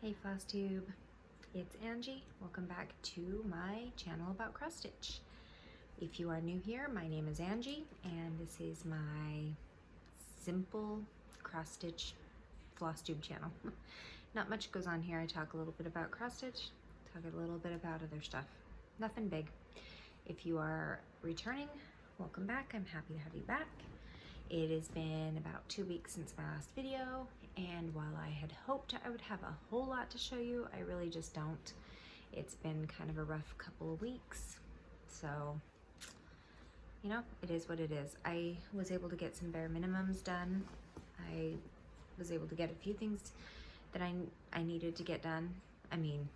Hey Flosstube, it's Angie. Welcome back to my channel about cross stitch. If you are new here, my name is Angie and this is my simple cross stitch Flosstube channel. Not much goes on here. I talk a little bit about cross stitch, talk a little bit about other stuff. Nothing big. If you are returning, welcome back. I'm happy to have you back. It has been about 2 weeks since my last video, and while I had hoped I would have a whole lot to show you, I really just don't. It's been kind of a rough couple of weeks, so you know, it is what it is. I was able to get some bare minimums done. I was able to get a few things that I needed to get done. I mean,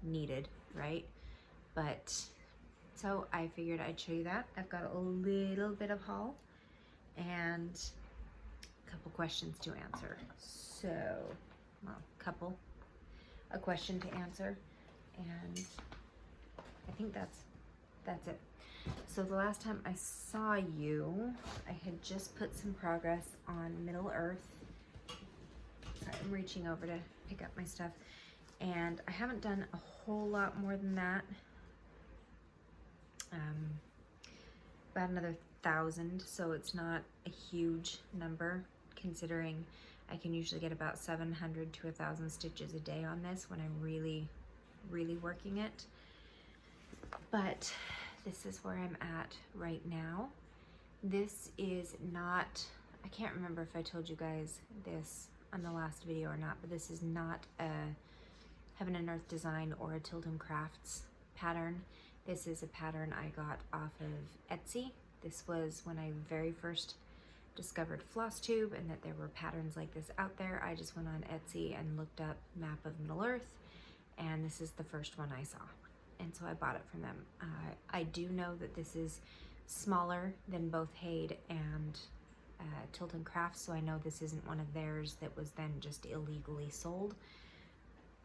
needed, right? But so I figured I'd show you that. I've got a little bit of haul and a couple questions to answer. So, well, a question to answer, and I think that's it. So the last time I saw you, I had just put some progress on Middle Earth. Sorry, I'm reaching over to pick up my stuff, and I haven't done a whole lot more than that. About another 1,000, so it's not a huge number considering I can usually get about 700 to 1,000 stitches a day on this when I'm really working it. But this is where I'm at right now. This is not, I can't remember if I told you guys this on the last video or not, but this is not a Heaven and Earth Design or a Tilden Crafts pattern. This is a pattern I got off of Etsy. This was when I very first discovered Flosstube and that there were patterns like this out there. I just went on Etsy and looked up Map of Middle Earth, and this is the first one I saw. And so I bought it from them. I do know that this is smaller than both Haid and Tilden Crafts, so I know this isn't one of theirs that was then just illegally sold.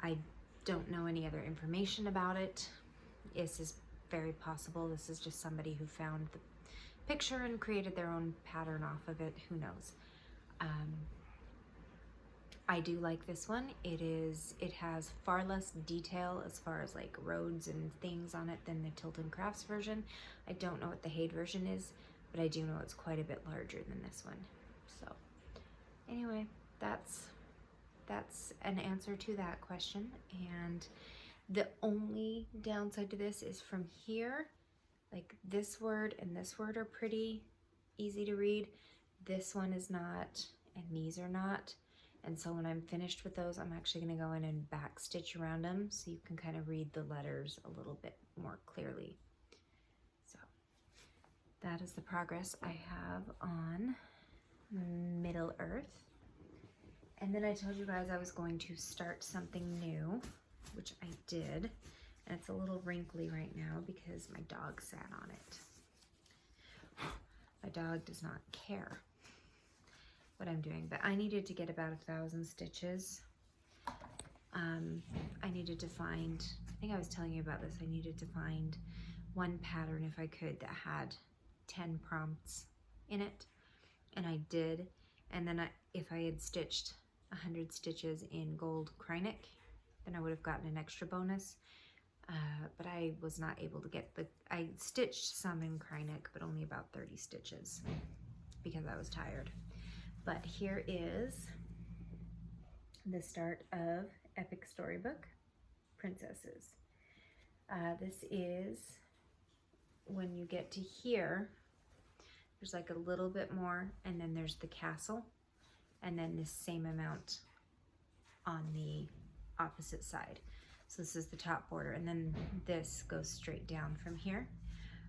I don't know any other information about it. This is very possible. This is just somebody who found the picture and created their own pattern off of it. Who knows? I do like this one. It has far less detail as far as like roads and things on it than the Tilden Crafts version. I don't know what the Haid version is, but I do know it's quite a bit larger than this one. So anyway, that's an answer to that question. And the only downside to this is from here, like this word and this word are pretty easy to read. This one is not, and these are not. And so when I'm finished with those, I'm actually gonna go in and back stitch around them so you can kind of read the letters a little bit more clearly. So that is the progress I have on Middle Earth. And then I told you guys I was going to start something new, which I did. And it's a little wrinkly right now because my dog sat on it. My dog does not care what I'm doing, but I needed to get about 1,000 stitches. I needed to find, I think I was telling you about this, I needed to find one pattern if I could that had 10 prompts in it, and I did. And then if I had stitched 100 stitches in gold Krynic, then I would have gotten an extra bonus. But I was not able to get I stitched some in Krynic, but only about 30 stitches because I was tired. But here is the start of Epic Storybook Princesses. This is when you get to here, there's like a little bit more, and then there's the castle, and then the same amount on the opposite side. So this is the top border, and then this goes straight down from here.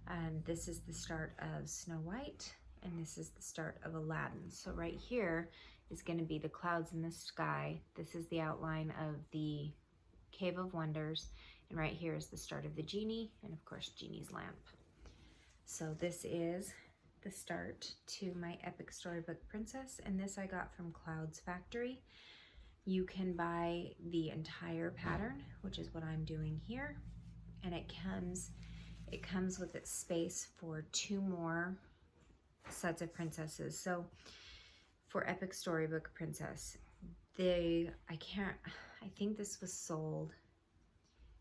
And this is the start of Snow White, and this is the start of Aladdin. So right here is going to be the clouds in the sky. This is the outline of the Cave of Wonders, and right here is the start of the genie, and of course Genie's lamp. So this is the start to my Epic Storybook Princess, and this I got from Clouds Factory. You can buy the entire pattern, which is what I'm doing here, and it comes with its space for 2 more sets of princesses. So for Epic Storybook Princess, I think this was sold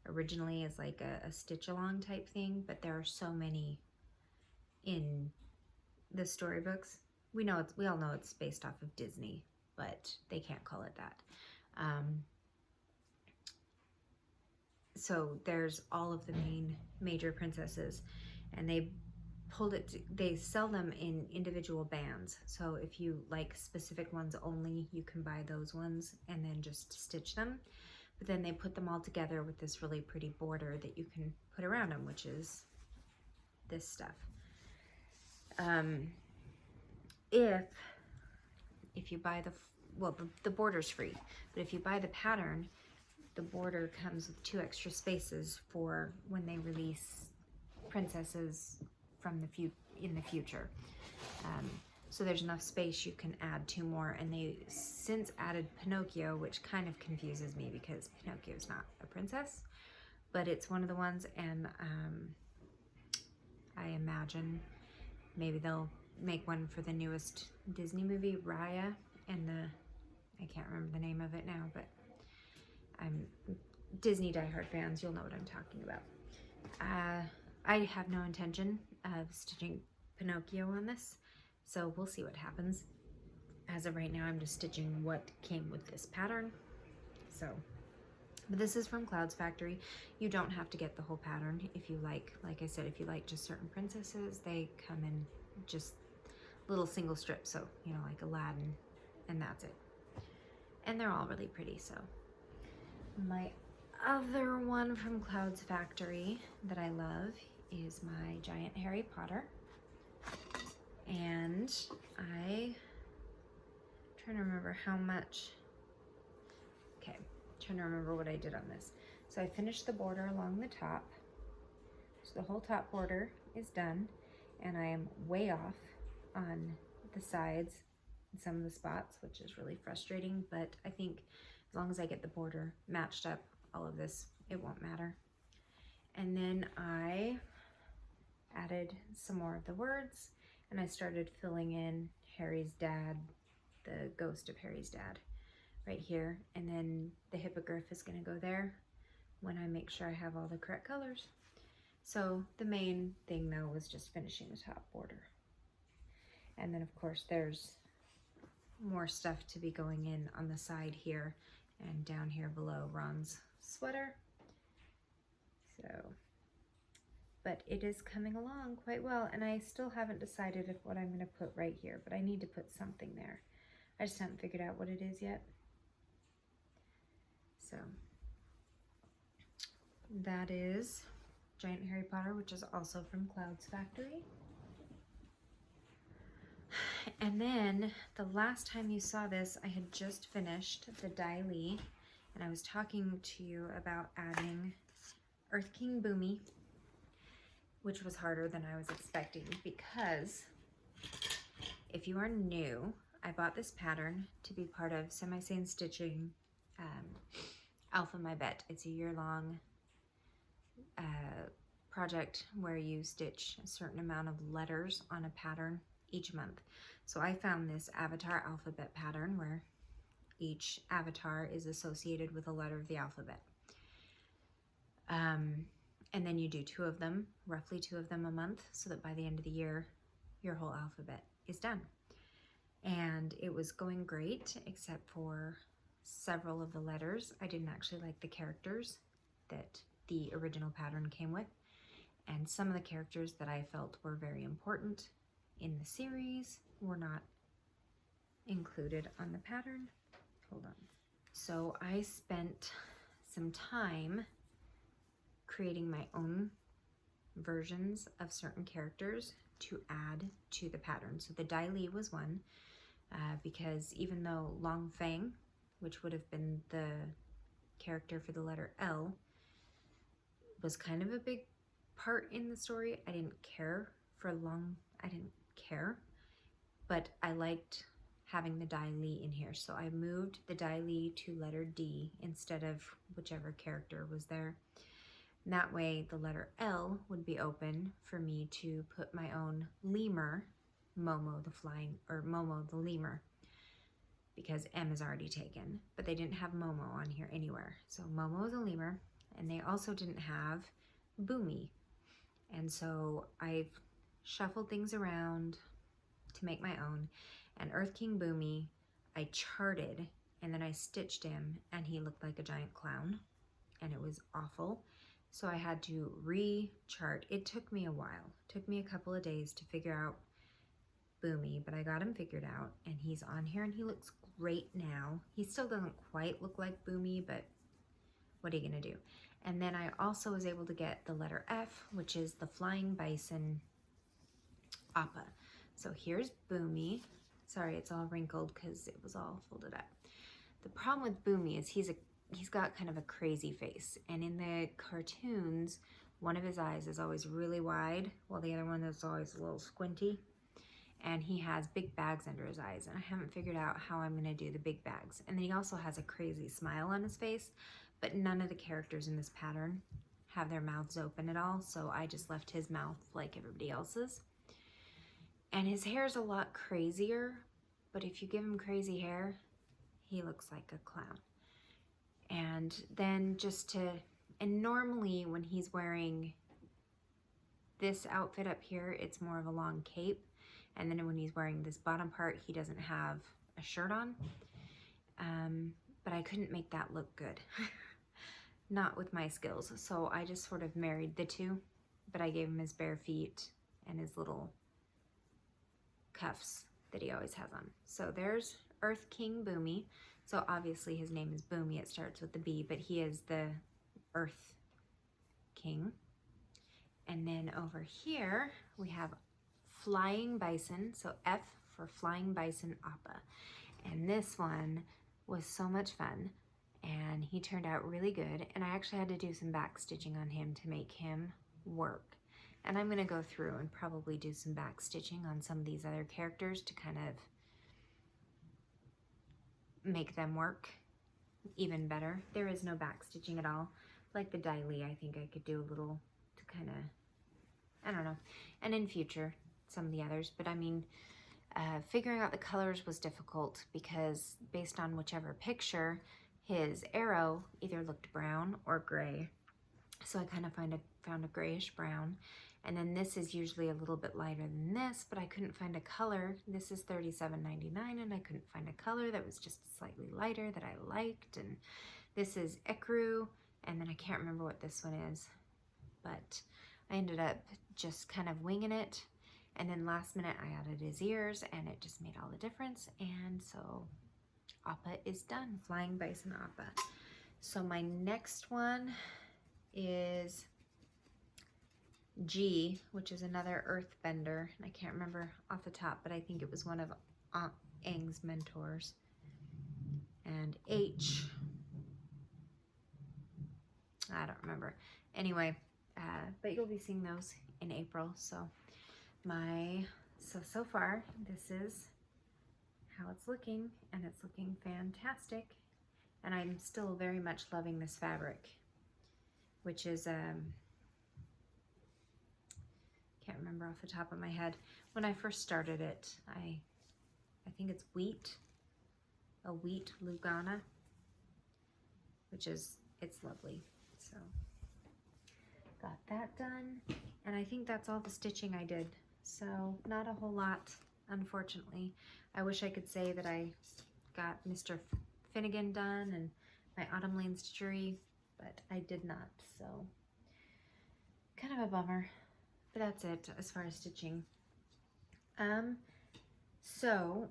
originally as like a stitch along type thing, but there are so many in the storybooks. We all know it's based off of Disney, but they can't call it that. So there's all of the major princesses, and they sell them in individual bands. So if you like specific ones only, you can buy those ones and then just stitch them. But then they put them all together with this really pretty border that you can put around them, which is this stuff. If you buy the border's free, but if you buy the pattern, the border comes with 2 extra spaces for when they release princesses from in the future. So there's enough space you can add 2 more, and they since added Pinocchio, which kind of confuses me because Pinocchio's not a princess, but it's one of the ones, and I imagine maybe they'll make one for the newest Disney movie, Raya, and I can't remember the name of it now, but Disney diehard fans, you'll know what I'm talking about. I have no intention of stitching Pinocchio on this, so we'll see what happens. As of right now, I'm just stitching what came with this pattern. So, but this is from Clouds Factory. You don't have to get the whole pattern if you like I said, if you like just certain princesses, they come in just little single strips, so, you know, like Aladdin, and that's it. And they're all really pretty, so. My other one from Clouds Factory that I love is my giant Harry Potter. And I'm trying to remember how much. Okay, trying to remember what I did on this. So I finished the border along the top. So the whole top border is done, and I am way off on the sides in some of the spots, which is really frustrating, but I think as long as I get the border matched up, all of this, it won't matter. And then I added some more of the words, and I started filling in Harry's dad, the ghost of Harry's dad, right here. And then the hippogriff is going to go there when I make sure I have all the correct colors. So the main thing, though, was just finishing the top border. And then, of course, there's more stuff to be going in on the side here and down here below Ron's sweater. So, but it is coming along quite well, and I still haven't decided if what I'm going to put right here, but I need to put something there. I just haven't figured out what it is yet. So that is Giant Harry Potter, which is also from Clouds Factory. And then the last time you saw this, I had just finished the Dai Li, and I was talking to you about adding Earth King Boomy, which was harder than I was expecting, because if you are new, I bought this pattern to be part of Semi-Sane Stitching Alpha My Bet. It's a year-long project where you stitch a certain amount of letters on a pattern each month. So I found this avatar alphabet pattern where each avatar is associated with a letter of the alphabet. And then you do 2 of them, roughly 2 of them a month, so that by the end of the year, your whole alphabet is done. And it was going great, except for several of the letters. I didn't actually like the characters that the original pattern came with. And some of the characters that I felt were very important in the series were not included on the pattern. Hold on. So I spent some time creating my own versions of certain characters to add to the pattern. So the Dai Li was one, because even though Long Fang, which would have been the character for the letter L, was kind of a big part in the story, I didn't care, but I liked having the Dai Li in here. So I moved the Dai Li to letter D instead of whichever character was there. And that way the letter L would be open for me to put my own lemur, Momo the lemur, because M is already taken, but they didn't have Momo on here anywhere. So Momo is a lemur, and they also didn't have Boomy. And so I've shuffled things around to make my own. And Earth King Boomy, I charted, and then I stitched him, and he looked like a giant clown, and it was awful. So I had to re-chart. It took me a while. It took me a couple of days to figure out Boomy, but I got him figured out, and he's on here, and he looks great now. He still doesn't quite look like Boomy, but what are you gonna do? And then I also was able to get the letter F, which is the Flying Bison Appa. So here's Boomy. Sorry, it's all wrinkled because it was all folded up. The problem with Boomy is he's got kind of a crazy face, and in the cartoons, one of his eyes is always really wide, while the other one is always a little squinty. And he has big bags under his eyes, and I haven't figured out how I'm gonna do the big bags. And then he also has a crazy smile on his face, but none of the characters in this pattern have their mouths open at all, so I just left his mouth like everybody else's. And his hair is a lot crazier, but if you give him crazy hair, he looks like a clown. And then and normally when he's wearing this outfit up here, it's more of a long cape. And then when he's wearing this bottom part, he doesn't have a shirt on. But I couldn't make that look good. Not with my skills. So I just sort of married the two, but I gave him his bare feet and his little cuffs that he always has on. So there's Earth King Boomy. So obviously his name is Boomy. It starts with the B, but he is the Earth King. And then over here we have Flying Bison. So F for Flying Bison Appa. And this one was so much fun, and he turned out really good. And I actually had to do some back stitching on him to make him work. And I'm gonna go through and probably do some back stitching on some of these other characters to kind of make them work even better. There is no back stitching at all. Like the Daily, I think I could do a little to kind of, I don't know. And in future, some of the others, but I mean, figuring out the colors was difficult because based on whichever picture, his arrow either looked brown or gray. So I kind of found a grayish brown. And then this is usually a little bit lighter than this, but I couldn't find a color. This is $37.99, and I couldn't find a color that was just slightly lighter that I liked. And this is ecru, and then I can't remember what this one is, but I ended up just kind of winging it. And then last minute I added his ears, and it just made all the difference. And so Appa is done, Flying Bison Appa. So my next one is G, which is another earthbender. I can't remember off the top, but I think it was one of Aunt Eng's mentors. And H, I don't remember. Anyway, but you'll be seeing those in April. So so far, this is how it's looking, and it's looking fantastic. And I'm still very much loving this fabric, which is, can't remember off the top of my head. When I first started it, I think it's a wheat Lugana, it's lovely. So got that done, and I think that's all the stitching I did. So not a whole lot, unfortunately. I wish I could say that I got Mr. Finnegan done and my Autumn Lane Stitchery, but I did not, so kind of a bummer. But that's it as far as stitching. So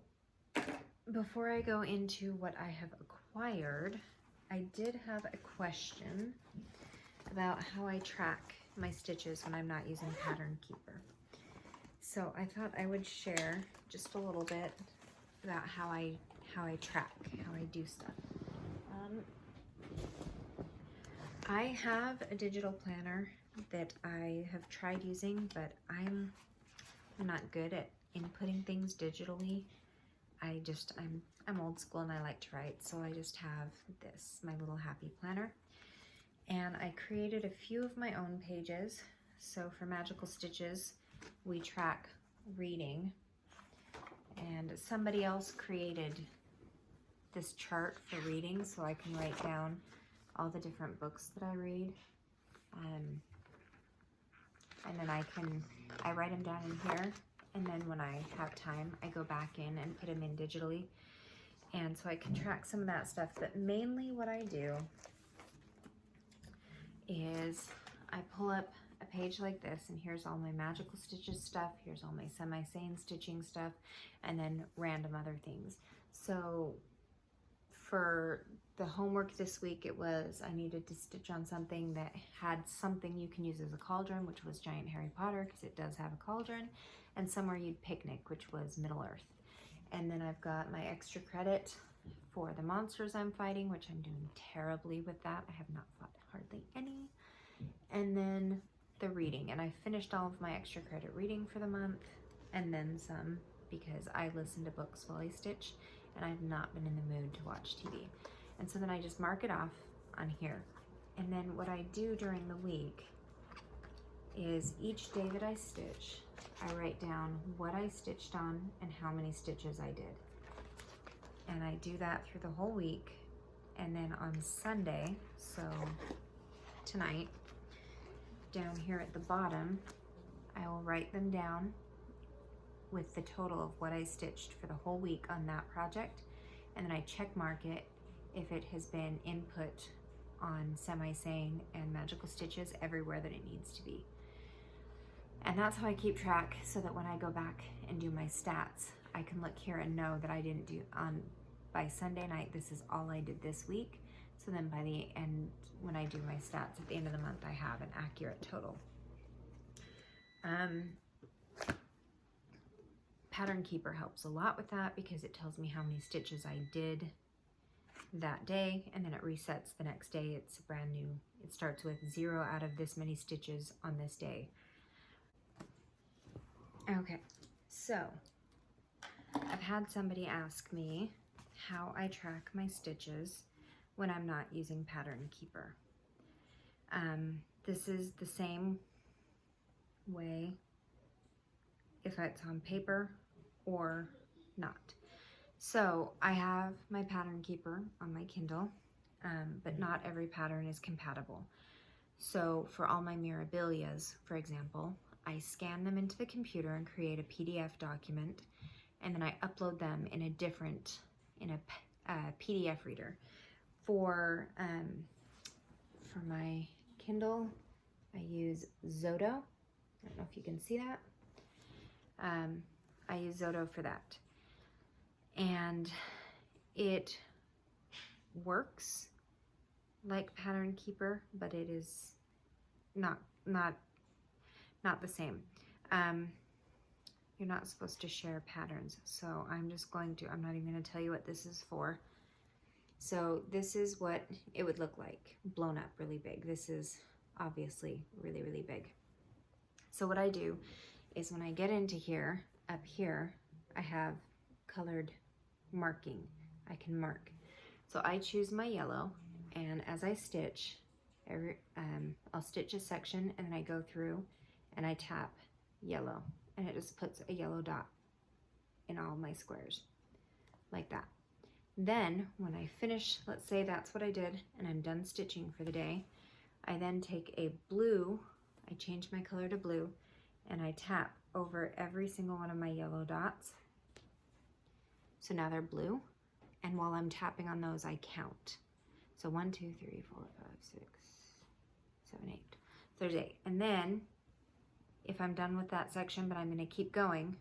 before I go into what I have acquired, I did have a question about how I track my stitches when I'm not using Pattern Keeper. So I thought I would share just a little bit about how I track, how I do stuff. I have a digital planner that I have tried using, but I'm not good at inputting things digitally. I'm old school and I like to write, so I just have this, my little happy planner. And I created a few of my own pages. So for Magical Stitches, we track reading, and somebody else created this chart for reading so I can write down all the different books that I read. And then I write them down in here, and then when I have time, I go back in and put them in digitally. And so I can track some of that stuff, but mainly what I do is I pull up a page like this, and here's all my magical stitches stuff, here's all my semi-sane stitching stuff, and then random other things. So for the homework this week, it was I needed to stitch on something that had something you can use as a cauldron, which was Giant Harry Potter, because it does have a cauldron, and Somewhere You'd Picnic, which was Middle Earth. And then I've got my extra credit for the monsters I'm fighting, which I'm doing terribly with that. I have not fought hardly any. And then the reading, and I finished all of my extra credit reading for the month, and then some, because I listen to books while I stitch, and I've not been in the mood to watch TV. And so then I just mark it off on here. And then what I do during the week is each day that I stitch, I write down what I stitched on and how many stitches I did. And I do that through the whole week. And then on Sunday, so tonight, down here at the bottom, I will write them down with the total of what I stitched for the whole week on that project. And then I check mark it if it has been input on semi-sane and magical stitches everywhere that it needs to be. And that's how I keep track, so that when I go back and do my stats, I can look here and know that I didn't do by Sunday night, this is all I did this week. So then by the end, when I do my stats at the end of the month, I have an accurate total. Pattern Keeper helps a lot with that, because it tells me how many stitches I did that day, and then it resets the next day. It's brand new. It starts with 0 out of this many stitches on this day. Okay, so I've had somebody ask me how I track my stitches when I'm not using Pattern Keeper. This is the same way if it's on paper or not. So I have my Pattern Keeper on my Kindle, but not every pattern is compatible. So for all my Mirabilias, for example, I scan them into the computer and create a PDF document, and then I upload them in a PDF reader. For my Kindle, I use Zoto. I don't know if you can see that. I use Zoto for that. And it works like Pattern Keeper, but it is not the same. You're not supposed to share patterns, so I'm not even going to tell you what this is for. So this is what it would look like, blown up really big. This is obviously really, really big. So what I do is when I get into here, up here, I have colored marking. I can mark. So I choose my yellow, and as I stitch, I'll stitch a section, and then I go through and I tap yellow, and it just puts a yellow dot in all my squares, like that. Then when I finish, let's say that's what I did, and I'm done stitching for the day, I then take a blue, I change my color to blue, and I tap over every single one of my yellow dots. So now they're blue, and while I'm tapping on those, I count. So 1, 2, 3, 4, 5, 6, 7, 8. So there's 8. And then if I'm done with that section, but I'm going to keep going,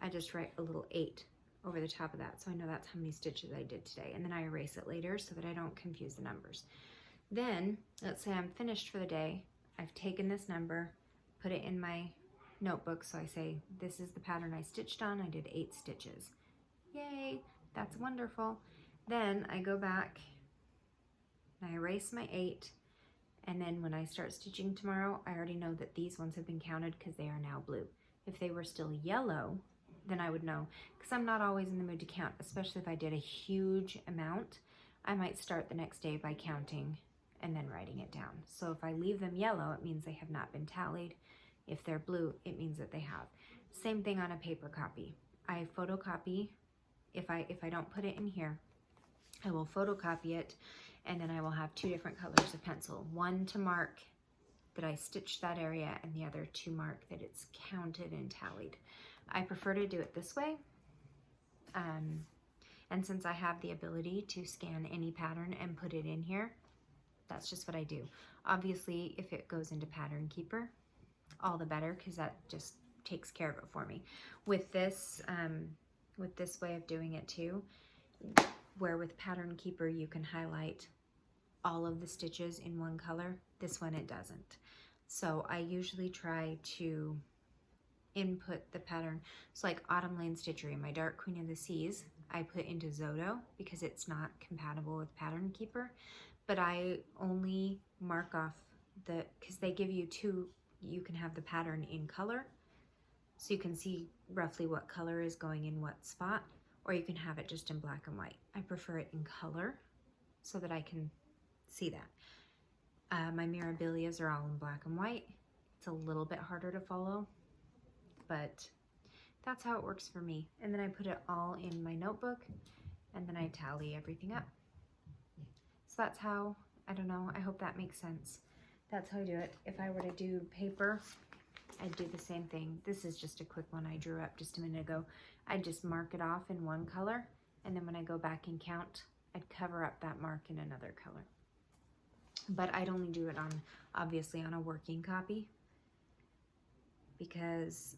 I just write a little 8 over the top of that, so I know that's how many stitches I did today. And then I erase it later so that I don't confuse the numbers. Then, let's say I'm finished for the day. I've taken this number, put it in my notebook, so I say, this is the pattern I stitched on. I did 8 stitches. Yay, that's wonderful. Then I go back, and I erase my 8, and then when I start stitching tomorrow, I already know that these ones have been counted because they are now blue. If they were still yellow, then I would know, because I'm not always in the mood to count, especially if I did a huge amount. I might start the next day by counting and then writing it down. So if I leave them yellow, it means they have not been tallied. If they're blue, it means that they have. Same thing on a paper copy. I photocopy, if I don't put it in here, I will photocopy it, and then I will have 2 different colors of pencil. One to mark that I stitched that area, and the other to mark that it's counted and tallied. I prefer to do it this way. And since I have the ability to scan any pattern and put it in here, that's just what I do. Obviously, if it goes into Pattern Keeper, all the better, because that just takes care of it for me. With this way of doing it too, where with Pattern Keeper you can highlight all of the stitches in one color, this one it doesn't. So I usually try to input the pattern. So like Autumn Lane Stitchery, my Dark Queen of the Seas, I put into Zoto because it's not compatible with Pattern Keeper, but I only mark off because they give you 2, you can have the pattern in color, so you can see roughly what color is going in what spot, or you can have it just in black and white. I prefer it in color so that I can see that. My Mirabilias are all in black and white. It's a little bit harder to follow, but that's how it works for me. And then I put it all in my notebook, and then I tally everything up. So that's how, I don't know, I hope that makes sense. That's how I do it. If I were to do paper, I'd do the same thing. This is just a quick one I drew up just a minute ago. I'd just mark it off in one color, and then when I go back and count, I'd cover up that mark in another color. But I'd only do it on, obviously, on a working copy, because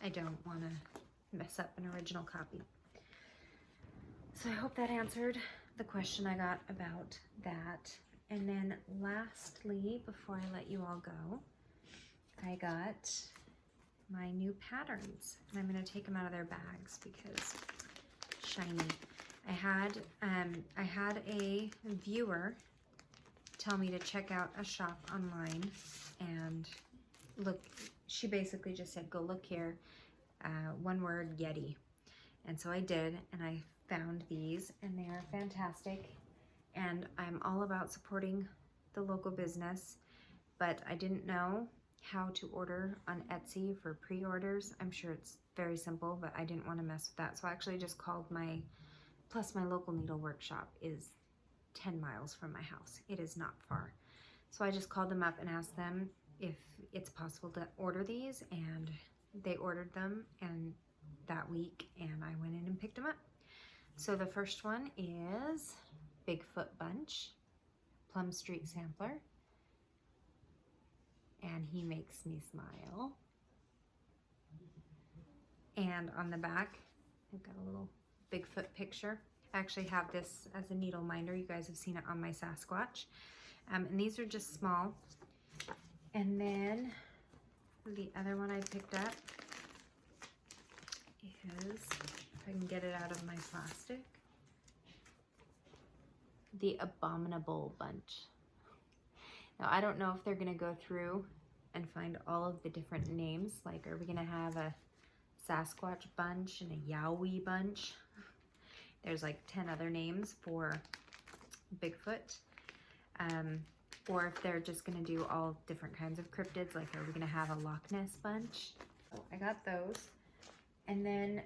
I don't want to mess up an original copy. So I hope that answered the question I got about that. And then lastly, before I let you all go, I got my new patterns, and I'm going to take them out of their bags because shiny. I had a viewer tell me to check out a shop online and look. She basically just said, go look here, one word, Yeti. And so I did, and I found these, and they are fantastic. And I'm all about supporting the local business, but I didn't know how to order on Etsy for pre-orders. I'm sure it's very simple, but I didn't want to mess with that. So I actually just called plus my local needle workshop is 10 miles from my house. It is not far. So I just called them up and asked them if it's possible to order these, and they ordered them and that week, and I went in and picked them up. So the first one is Bigfoot Bunch, Plum Street Sampler, and he makes me smile. And on the back, I've got a little Bigfoot picture. I actually have this as a needle minder. You guys have seen it on my Sasquatch. And these are just small. And then the other one I picked up is, if I can get it out of my plastic, the Abominable Bunch. Now, I don't know if they're going to go through and find all of the different names. Like, are we going to have a Sasquatch bunch and a Yowie bunch? There's like 10 other names for Bigfoot. Or if they're just going to do all different kinds of cryptids. Like, are we going to have a Loch Ness bunch? So I got those. And then,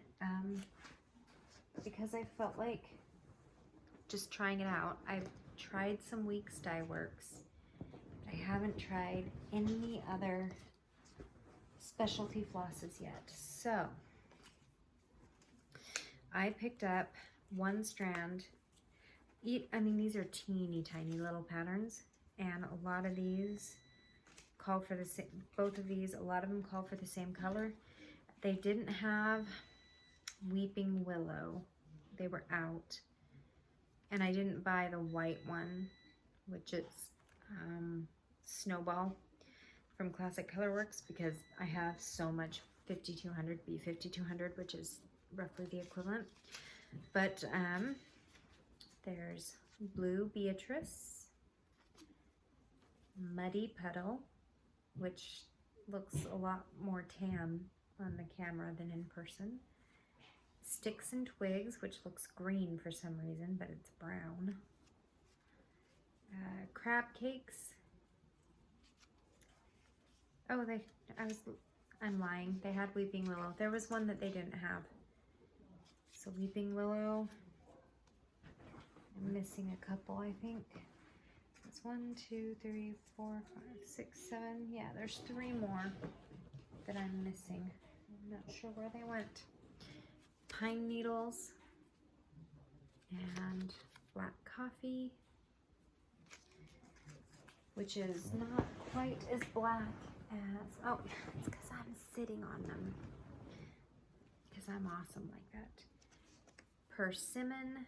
because I felt like just trying it out, I've tried some Weeks Dye Works. But I haven't tried any other specialty flosses yet. So I picked up one strand. I mean, these are teeny tiny little patterns, and a lot of these call for the same, both of these, a lot of them call for the same color. They didn't have Weeping Willow. They were out. And I didn't buy the white one, which is Snowball from Classic Colorworks, because I have so much 5200, B5200, which is roughly the equivalent. But there's Blue Beatrice, Muddy Puddle, which looks a lot more tan on the camera than in person. Sticks and Twigs, which looks green for some reason, but it's brown. Crab Cakes. Oh, I'm lying. They had Weeping Willow. There was one that they didn't have. So Weeping Willow, missing a couple, I think. It's 1, 2, 3, 4, 5, 6, 7. Yeah, there's 3 more that I'm missing. I'm not sure where they went. Pine needles and black coffee, which is not quite as black as, oh, it's because I'm sitting on them, because I'm awesome like that. Persimmon,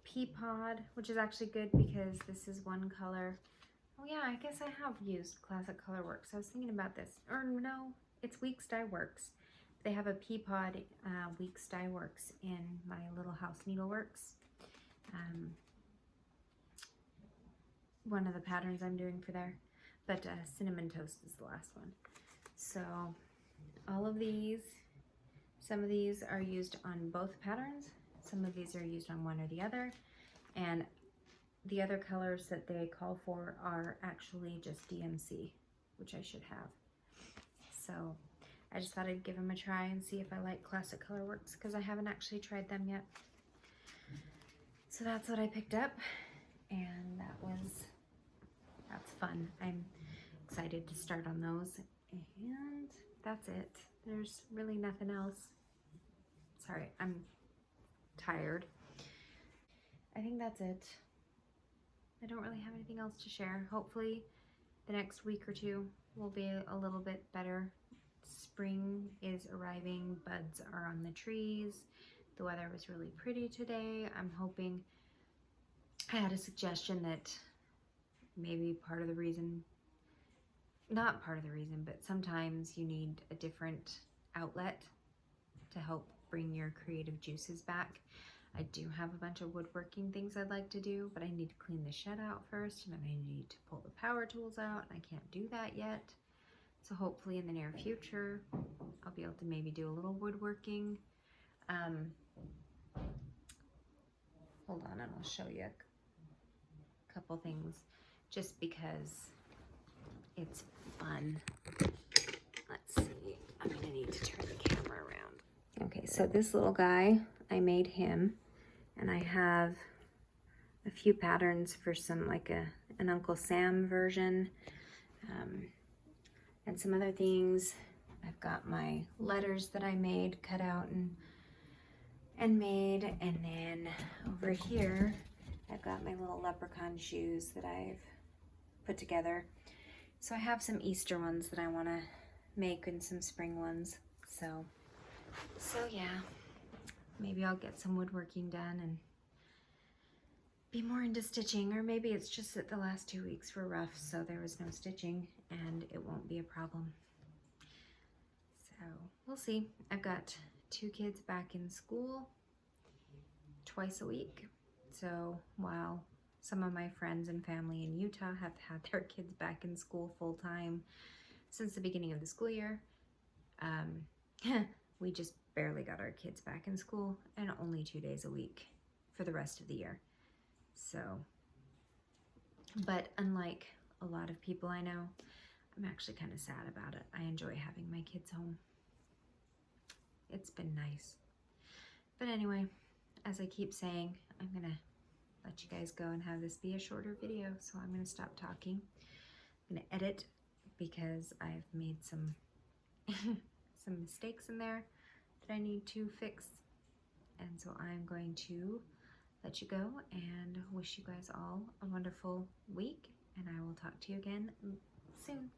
pea pod, which is actually good because this is one color. Oh yeah, I guess I have used Classic Colorworks. I was thinking about this, or no, it's Weeks Dye Works. They have a pea pod Weeks Dye Works in my Little House Needleworks. One of the patterns I'm doing for there, but Cinnamon Toast is the last one. So all of these, some of these are used on both patterns, some of these are used on one or the other, and the other colors that they call for are actually just DMC, which I should have. So I just thought I'd give them a try and see if I like Classic Colorworks, because I haven't actually tried them yet. So that's what I picked up, and that's fun. I'm excited to start on those, and that's it. There's really nothing else. Sorry, I'm tired. I think that's it. I don't really have anything else to share. Hopefully the next week or two will be a little bit better. Spring is arriving, buds are on the trees. The weather was really pretty today. I'm hoping, I had a suggestion that maybe part of the reason, not part of the reason, but sometimes you need a different outlet to help bring your creative juices back. I do have a bunch of woodworking things I'd like to do, but I need to clean the shed out first, and then I need to pull the power tools out, and I can't do that yet. So hopefully in the near future, I'll be able to maybe do a little woodworking. Hold on, and I'll show you a couple things, just because it's fun. Let's see, I'm gonna need to turn the camera around. Okay, so this little guy, I made him, and I have a few patterns for some, like an Uncle Sam version, and some other things. I've got my letters that I made, cut out and made, and then over here, I've got my little leprechaun shoes that I've put together. So I have some Easter ones that I want to make, and some spring ones. So yeah, maybe I'll get some woodworking done and be more into stitching, or maybe it's just that the last 2 weeks were rough, so there was no stitching, and it won't be a problem. So we'll see. I've got 2 kids back in school twice a week. So while some of my friends and family in Utah have had their kids back in school full time since the beginning of the school year, we just barely got our kids back in school, and only 2 days a week for the rest of the year. So, but unlike a lot of people I know, I'm actually kind of sad about it. I enjoy having my kids home. It's been nice. But anyway, as I keep saying, I'm gonna let you guys go and have this be a shorter video, so I'm gonna stop talking. I'm gonna edit because I've made some some mistakes in there that I need to fix. And so I'm going to let you go and wish you guys all a wonderful week, and I will talk to you again soon.